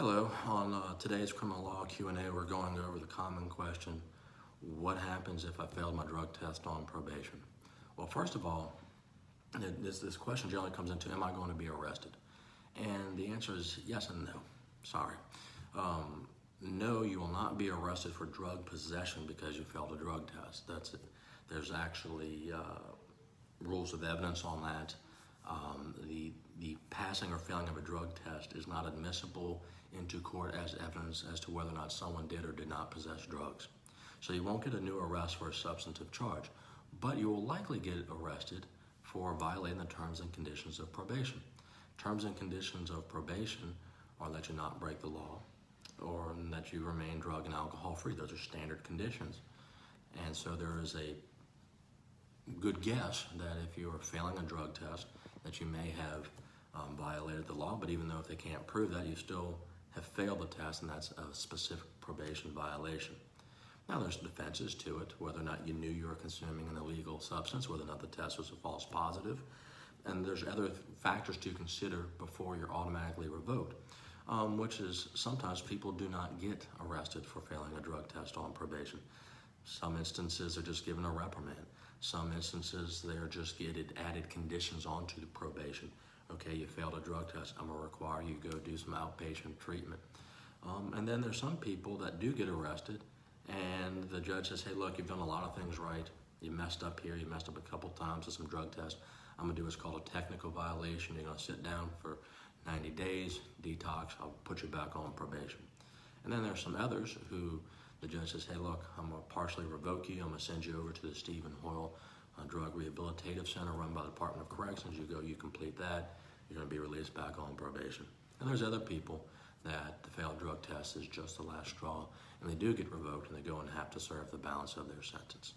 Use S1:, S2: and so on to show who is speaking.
S1: Hello, on today's criminal law Q&A, we're going over the common question, what happens if I failed my drug test on probation? Well, first of all, this question generally comes into, am I going to be arrested? And the answer is yes and no. Sorry. No, you will not be arrested for drug possession because you failed a drug test. That's it. There's actually rules of evidence on that. The passing or failing of a drug test is not admissible into court as evidence as to whether or not someone did or did not possess drugs. So you won't get a new arrest for a substantive charge, but you will likely get arrested for violating the terms and conditions of probation. Terms and conditions of probation are that you not break the law or that you remain drug and alcohol free. Those are standard conditions. And so there is a good guess that if you are failing a drug test, that you may have violated the law, but even though if they can't prove that, you still have failed the test, and that's a specific probation violation. Now there's defenses to it, whether or not you knew you were consuming an illegal substance, whether or not the test was a false positive, and there's other factors to consider before you're automatically revoked, which is sometimes people do not get arrested for failing a drug test on probation. Some instances are just given a reprimand. Some instances they're just getting added conditions onto the probation. Okay, you failed a drug test, I'm gonna require you go do some outpatient treatment. And then there's some people that do get arrested and the judge says, hey look, you've done a lot of things right. You messed up here, you messed up a couple times with some drug tests. I'm gonna do what's called a technical violation. You're gonna sit down for 90 days, detox, I'll put you back on probation. And then there's some others who the judge says, hey look, I'm gonna partially revoke you. I'm gonna send you over to the Stephen Hoyle Drug Rehabilitative Center run by the Department of Corrections. You go, you complete that, you're gonna be released back on probation. And there's other people that the failed drug test is just the last straw, and they do get revoked and they go and have to serve the balance of their sentence.